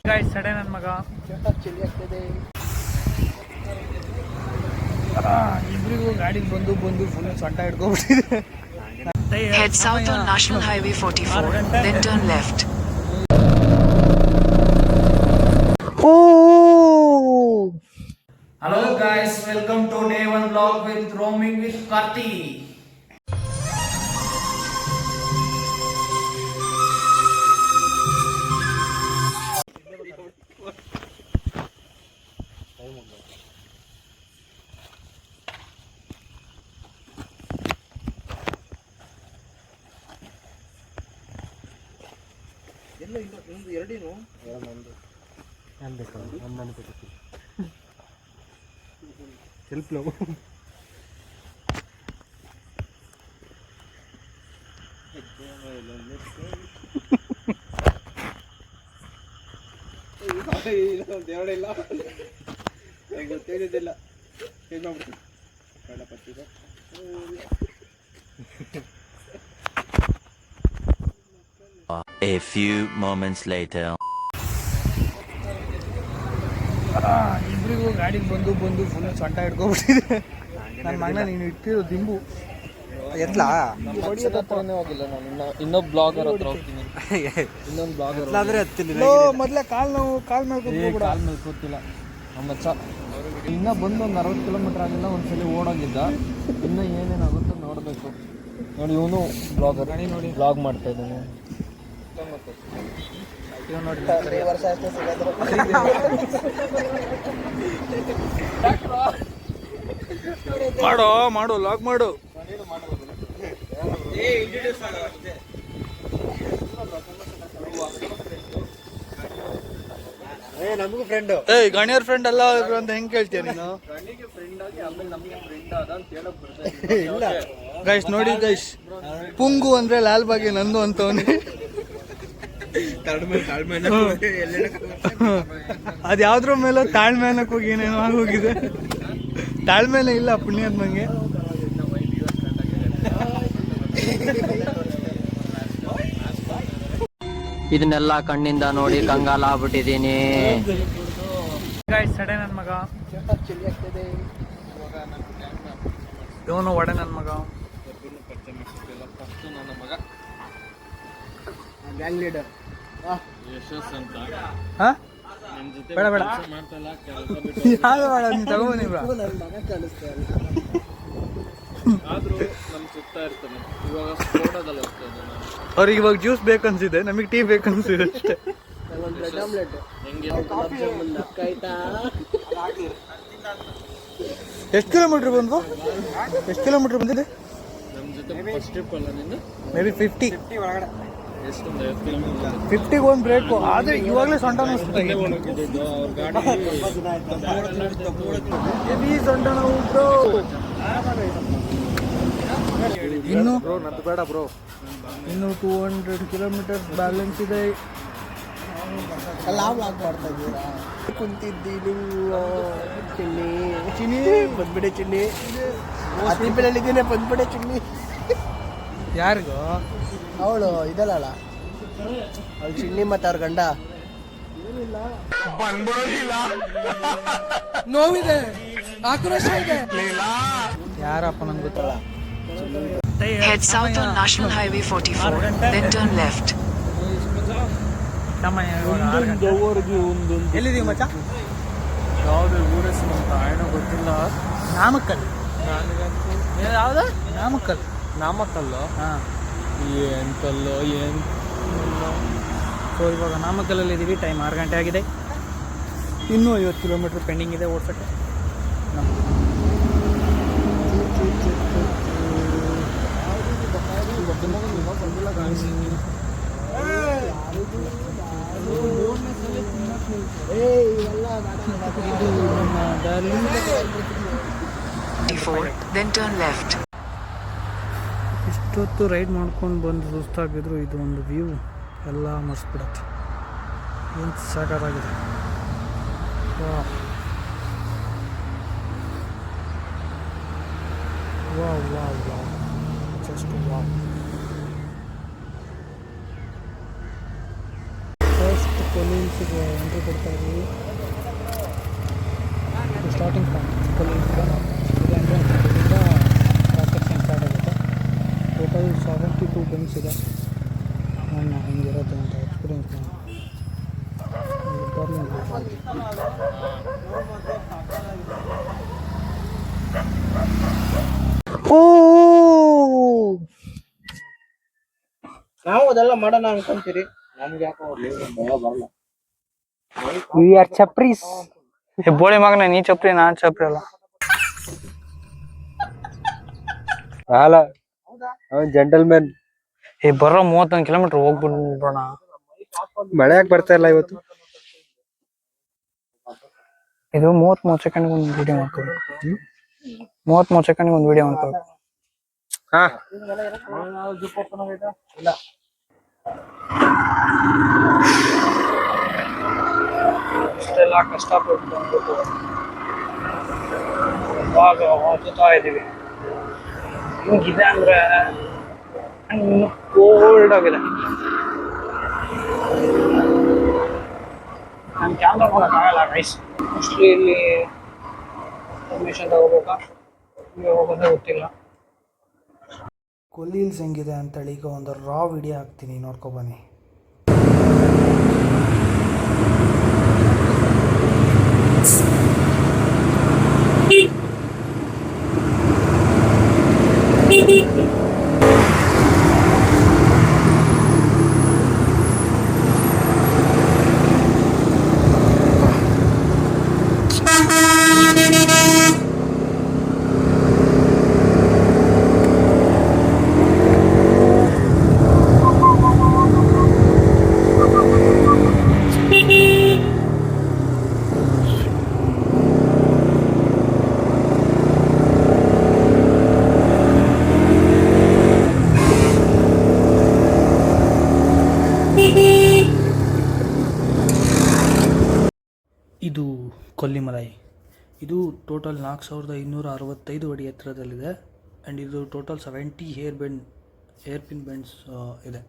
Guys ಸಡೆ ನನ್ನ ಮಗ ಚಳಿ ಆಗ್ತದೆ. ಇಬ್ಬರಿಗೂ ಗಾಡಿಗೆ ಬಂದು ಫುಲ್ ಸೊಂಟ ಹಿಡ್ಕೊಂಡ್ಬಿಟ್ಟಿದೆ. Head south on National Highway 44, then turn left. Hello guys, welcome to day one vlog with roaming with Karti. ಎಲ್ಲ ಒಂದು ಎರಡೇನು ಸೆಲ್ಫ್ ಲವ್ ಎರಡಿಲ್ಲ ಗೊತ್ತೇನಿದ್ದಿಲ್ಲ ಚೇಂಜ್ ಮಾಡ್ಬಿಡ್ತೀನಿ ಕಳ್ಳ ಪಟ್ಟಿದೆ. A few moments later. ಇಬ್ಬರಿಗೂ ಗಾಡಿಗೆ ಬಂದು ಫುಲ್ ಸೊಂಟ ಹಿಡ್ಕೊಂಡ್ಬಿಟ್ಟಿದೆ. ನನ್ನ ಮಗನ ನೀನು ಇಟ್ಟಿರೋ ದಿಂಬು ಎತ್ಲಾ ಹೋಗಿಲ್ಲ ನಾನು ಇನ್ನೊಬ್ಬ ಬ್ಲಾಗರ್ ಹತ್ರ ಹೋಗ್ತೀನಿ. ಇನ್ನೊಂದು ಬ್ಲಾಗರ್ ಆದ್ರೆ ಹತ್ತಿಲ್ಲ. ಮೊದಲೇ ಕಾಲು ಮೇಲೆ ಕೂತಿಲ್ಲ ನಮ್ಮ ಮಚ್ಚ ಇನ್ನೂ ಬಂದು ಒಂದು 60 ಕಿಲೋಮೀಟರ್ ಆಗಿಲ್ಲ. ಒಂದ್ಸಲಿ ಓಡೋಗಿದ್ದ. ಇನ್ನೂ ಏನೇನಾಗುತ್ತೋ ನೋಡಬೇಕು. ನೋಡಿ ಇವನು ಬ್ಲಾಗರ್ ನೋಡಿ ಬ್ಲಾಗ್ ಮಾಡ್ತಾ ಇದ್ದಾನೆ. ವರ್ಷ ಅಷ್ಟೇ ಮಾಡು ಲಾಗ್ ಮಾಡು. ನಮಗೂ ಫ್ರೆಂಡ್ ಗಣ್ಯರ್ ಫ್ರೆಂಡ್ ಅಲ್ಲ ಅಂತ ಹೆಂಗ್ ಕೇಳ್ತೀಯ ನೀನು? ಇಲ್ಲ ಗೈಸ್ ನೋಡಿ ಗೈಸ್, ಪುಂಗು ಅಂದ್ರೆ ಲಾಲ್ ಬಾಗಿ ನಂದು ಅಂತವನೇ. ಅದ್ಯಾವ್ದ್ರ ಮೇಲೆ ತಾಳ್ಮೆ ಅನ್ನಕ್ ಹೋಗಿ ಏನೇನೋ ಆಗೋಗಿದೆ. ತಾಳ್ಮೆನೇ ಇಲ್ಲ ಪುಣ್ಯದ ಮಂಗೆ. ಇದನ್ನೆಲ್ಲ ಕಣ್ಣಿಂದ ನೋಡಿ ಕಂಗಾಲ ಆಗ್ಬಿಟ್ಟಿದೀನಿ. ಗಾಯ್ಸ್ ಸಡೆ ನನ್ನ ಮಗ ಚಳಿ ಆಗ್ತದೆ. ಇವನು ಒಡೆ ನನ್ನ ಮಗ. ನನ್ನ ಮಗ ಗ್ಯಾಂಗ್ ಲೀಡರ್ ಬೇಡ ಯಾರು ಬೇಡ, ನೀನು ತಗೊಂಬನ್ನಿ. ನನ್ನ ಮಗ ಕಾಣಿಸ್ತಾ ಇಲ್ಲ. ಆದ್ರೂ ನಮ್ ಸುತ್ತ ಇರ್ತಾನೆ. ಇವಾಗ ಸ್ಫೋಟದಲ್ಲಿ ಹೋಗ್ತಾನೆ. ಅವ್ರಿಗೆ ಇವಾಗ ಜ್ಯೂಸ್ ಬೇಕನ್ಸಿದೆ, ನಮಗೆ ಟೀ ಬೇಕನ್ಸಿದೆ ಅಷ್ಟೇ. ಒಂದು ಬ್ರೆಡ್ ಆಮ್ಲೆಟ್ ಎಷ್ಟು ಕಿಲೋಮೀಟರ್ ಬಂದು ಬಂದಿದೆ? ನಮ್ಮ ಜೊತೆ ಫಸ್ಟ್ ಟ್ರಿಪ್ ಅಲ್ಲ ನಿಂದು? ಮೇ ಬಿ 50 ಒಳಗಡೆ ಎಷ್ಟೊಂದು 50 ಕಿಲೋಮೀಟರ್ 50 ಒಂದು ಬ್ರೇಕು. ಆದರೆ ಇವಾಗಲೇ ಸೊಂಟ ನೋಡ್ತಿದ್ದೆ. ಸೊಂಟ ನೋವು ಬ್ರೋ. ಇನ್ನು ಬೇಡ ಬ್ರೋ, ಇನ್ನು 200 ಕಿಲೋಮೀಟರ್ಸ್ ಬ್ಯಾಲೆನ್ಸ್ ಇದೆ. ಎಲ್ಲ ಮಾಡ್ತಾ ಇದ್ದೀರಾ? ಕುಂತಿದ್ದೀನಿ ಚಿನ್ನಿ ಬಂದ್ಬಿಡೆ ಚಿನ್ನಿ. ಹತ್ತಿಪ್ಪಳಲ್ಲಿದ್ದೇನೆ ಬಂದ್ಬಿಡೆ ಚಿನ್ನಿ. ಯಾರಿಗೋ ಅವಳು ಇದಲ್ಲ ಅವಳು ಚಿನ್ನಿ ಮತ್ತು ಅವ್ರ ಗಂಡ. ನೋವಿದೆ, ಆಕ್ರೋಶ ಇದೆ. ಯಾರಪ್ಪ ನಂಗೆ ಗೊತ್ತಲ್ಲ. Head south on National Highway 44, then turn left. ಎಲ್ಲಿದೀವಿ ಮಚ್ಚ? ಯಾವುದೇ ಊರ ಹೆಸರು ಅಂತ ಏನೋ ಗೊತ್ತಿಲ್ಲ. ನಾಮಕ್ಕಲ್. ಯಾವ್ದು ನಾಮಕ್ಕಲ್ಲು. ಹಾಂ, ಏನು ಕಲ್ಲು ಏನು. ಸೊ ಇವಾಗ ನಾಮಕ್ಕಲ್ಲಲ್ಲಿ ಇದ್ದೀವಿ. ಟೈಮ್ 6 ಗಂಟೆ ಆಗಿದೆ. ಇನ್ನೂ 50 ಕಿಲೋಮೀಟ್ರ್ ಪೆಂಡಿಂಗ್ ಇದೆ ಓಡ್ಸೋಕ್ಕೆ. Then turn left. ಇಷ್ಟೊತ್ತು ರೈಡ್ ಮಾಡ್ಕೊಂಡು ಬಂದು ಸುಸ್ತಾಗಿದ್ರು ಇದು ಒಂದು ವ್ಯೂ ಎಲ್ಲ ಮರ್ಸ್ಬಿಡತ್ತೆ. ಏನು ಸಾಕಾಗಿದೆ. Wow, just wow. ಕೊಲ್ಲಿ ಹಿಲ್ಸಿಗೆ ಎಂಟ್ರಿ ಕೊಡ್ತಾ ಇದ್ದೀವಿ. ಸ್ಟಾರ್ಟಿಂಗ್ ಪಾಯಿಂಟ್ ಕೊಲ್ಲಿ ಹಿಲ್ಸ್ ಇದೆ ಅಂದರೆ ಇಲ್ಲಿಂದ ರಾಕೆಟ್ ಸ್ಟಾರ್ಟ್ ಆಗುತ್ತೆ. ಟೋಟಲ್ 72 ಬೆಂಕ್ಸ್ ಇದೆ. ನಾನು ಹಿಂಗಿರುತ್ತೆ ಅಂತ ಎಕ್ಸ್ಪೀರಿಯನ್ಸ್ ನಾವು ಅದೆಲ್ಲ ಮಾಡೋಣ ಅನ್ಕೊಂತೀರಿ, ನಮ್ಗೆ ಯಾಕೋ ಭಯ ಬರಲ್ಲ. ವಿ ಆರ್ ಚಪ್ರೀಸ್. ಬೋಳಿ ಮಗನ ನೀ ಚಪ್ರಿ ನಾನ್ ಚಪ್ರಿ ಅಲ್ಲ. ಜೆಂಟಲ್ಮೆನ್. ಬರೋ 31 ಕಿಲೋಮೀಟರ್ ಹೋಗ್ಬಿಡೋಣ. ಮಳೆ ಯಾಕೆ ಬರ್ತಾ ಇಲ್ಲ ಇವತ್ತು? ಇದು 33 ಸೆಕೆಂಡ್ ಒಂದು ವಿಡಿಯೋ ಮಾಡ್ಕೋಬೇಕು. 33 ಸೆಕೆಂಡ್ ಒಂದು ವಿಡಿಯೋ ಮಾಡ್ಕೋಬೇಕು. ಹಾ ಇಷ್ಟೆಲ್ಲ ಕಷ್ಟಪಟ್ಟು ಅಂದ್ಬಿಟ್ಟು ಇವಾಗ ಹೋಗ್ತಾ ಇದೀವಿ. ಹಿಂಗಿದೆ ಅಂದ್ರೆ ಇನ್ನು ಕೋಲ್ಡ್ ಆಗಿದೆ. ನಾನು ಕ್ಯಾಮ್ರಾ ಮಾಡೋಕ್ಕಾಗಲ್ಲ ಗೈಸ್. ಮೋಸ್ಟ್ಲಿ ಇಲ್ಲಿ ಪರ್ಮಿಷನ್ ತಗೋಬೇಕಾ ಹಿಂಗೆ ಹೋಗೋದೇ ಗೊತ್ತಿಲ್ಲ. ಕೊಲ್ಲಿ ಹಿಲ್ಸ್ ಹೆಂಗಿದೆ ಅಂತೇಳಿ ಈಗ ಒಂದು ರಾ ವಿಡಿಯೋ ಹಾಕ್ತೀನಿ, ನೋಡ್ಕೊಬನ್ನಿ. ಇದು ಕೊಲ್ಲಿಮಲೈ. ಇದು ಟೋಟಲ್ 4265 ಅಡಿ ಎತ್ತರದಲ್ಲಿದೆ. ಆ್ಯಂಡ್ ಇದು ಟೋಟಲ್ 70 ಏರ್ ಪಿನ್ ಬೆಂಡ್ಸ್ ಇದೆ.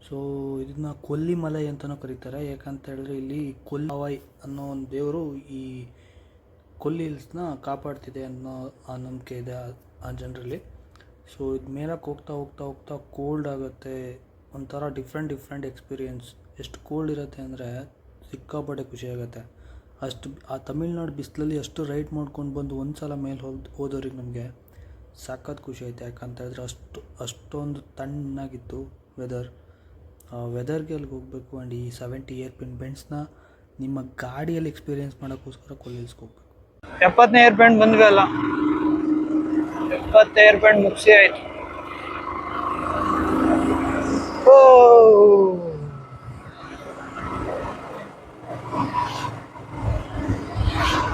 ಸೊ ಇದನ್ನ ಕೊಲ್ಲಿಮಲೈ ಅಂತಲೂ ಕರೀತಾರೆ. ಯಾಕಂತ ಹೇಳಿದ್ರೆ ಇಲ್ಲಿ ಕೊಲ್ಲಿಮಲೈ ಅನ್ನೋ ಒಂದು ದೇವರು ಈ ಕೊಲ್ಲಿ ಹಿಲ್ಸ್ನ ಕಾಪಾಡ್ತಿದೆ ಅನ್ನೋ ಆ ನಂಬಿಕೆ ಇದೆ ಆ ಜನರಲ್ಲಿ. ಸೊ ಇದು ಮೇಲಕ್ಕೆ ಹೋಗ್ತಾ ಹೋಗ್ತಾ ಹೋಗ್ತಾ ಕೋಲ್ಡ್ ಆಗುತ್ತೆ. ಒಂಥರ ಡಿಫ್ರೆಂಟ್ ಎಕ್ಸ್ಪೀರಿಯೆನ್ಸ್. ಎಷ್ಟು ಕೋಲ್ಡ್ ಇರುತ್ತೆ ಅಂದರೆ ಸಿಕ್ಕಾಪಟ್ಟೆ ಖುಷಿಯಾಗುತ್ತೆ. ಅಷ್ಟು ಆ ತಮಿಳ್ನಾಡು ಬಿಸಿಲಲ್ಲಿ ಅಷ್ಟು ರೈಡ್ ಮಾಡ್ಕೊಂಡು ಬಂದು ಒಂದು ಸಲ ಮೇಲೆ ಹೋದವ್ರಿಗೆ ನಮಗೆ ಸಖತ್ ಖುಷಿ ಆಯಿತು. ಯಾಕಂತ ಹೇಳಿದ್ರೆ ಅಷ್ಟೊಂದು ತಣ್ಣಾಗಿತ್ತು ವೆದರ್ಗೆ ಅಲ್ಲಿಗೆ ಹೋಗಬೇಕು. ಆ್ಯಂಡ್ ಈ 70 ಏರ್ ಪಿನ್ ಬೆಂಡ್ಸ್ನ ನಿಮ್ಮ ಗಾಡಿಯಲ್ಲಿ ಎಕ್ಸ್ಪೀರಿಯೆನ್ಸ್ ಮಾಡೋಕ್ಕೋಸ್ಕರ ಕೊಲ್ಲಿ ಹಿಲ್ಸ್ಗೆ ಹೋಗ್ಬೇಕು. 70ನೇ ಏರ್ ಬೆಂಡ್ ಬಂದ್ವಿ ಅಲ್ಲ, 70 ಏರ್ ಬೆಂಡ್ ಮುಗಿಸಿ ಆಯಿತು.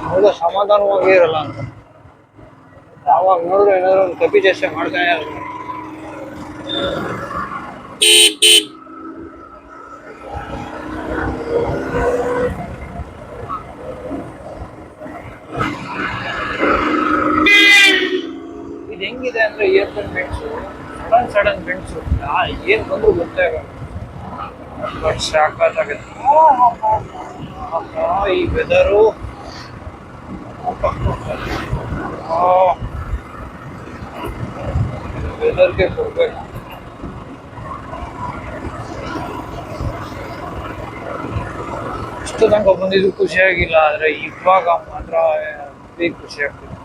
ಹೌದಾ, ಸಮಾಧಾನವಾಗಿ ಇರಲ್ಲ ಅಂತ ಯಾವಾಗ ನೋಡಿದ್ರೆ ಏನಾದ್ರು ಒಂದು ಕಪಿ ಚೇಷ್ಟೆ ಮಾಡ್ತಾನೆ ಇರಲ್ಲ. ಇದು ಹೆಂಗಿದೆ ಅಂದ್ರೆ ಏರ್ ಪಿನ್ ಬೆಂಡ್ಸು ಸಡನ್ ಬೆಂಡ್ಸು ಏನು ಬಂದ್ರು ಗೊತ್ತೇ ಆಗಲ್ಲ. ಬಟ್ ಸಾಕಾಗುತ್ತೆ ಈ ವೆದರು. ವೆದರ್ಗೆ ಕೊಡ್ಬೇಕು. ಇಷ್ಟು ತನಕ ಬಂದಿದ್ದು ಖುಷಿಯಾಗಿಲ್ಲ, ಆದರೆ ಇವಾಗ ಮಾತ್ರ ಖುಷಿ ಆಗ್ತಿದೆ.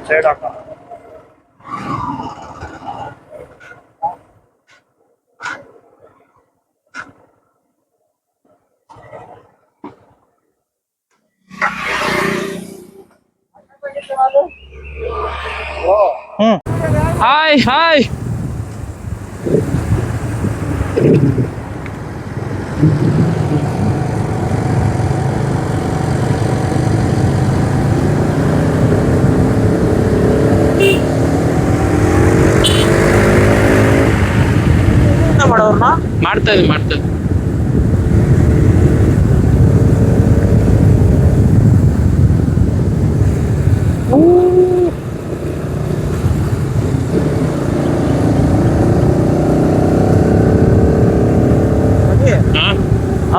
ಸೈಡ್ ಹಾಕೋಣ. ಹಾಯ್ ಮಾಡ್ತಾ ಇದ್ದೀನಿ.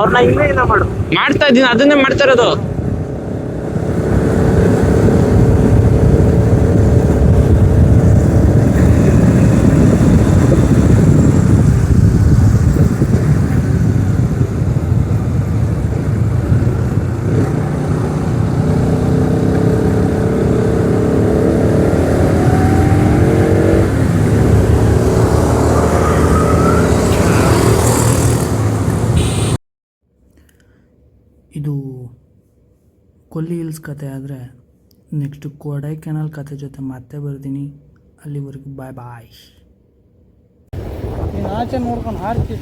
ಅವ್ರನ್ನ ಹಿಂದೆ ಮಾಡು. ಮಾಡ್ತಾ ಇದ್ದೀನಿ, ಅದನ್ನೇ ಮಾಡ್ತಾ ಇರೋದು. ಇದು ಕೊಲ್ಲಿ ಹಿಲ್ಸ್ ಕತೆ ಆದರೆ ನೆಕ್ಸ್ಟು ಕೊಡೈಕೆನಾಲ್ ಕತೆ ಜೊತೆ ಮತ್ತೆ ಬರ್ತೀನಿ. ಅಲ್ಲಿವರೆಗೂ ಬಾಯ್ ಬಾಯ್. ಆಚೆ ನೋಡ್ಕೊಂಡು ಹಾರ್ತಿ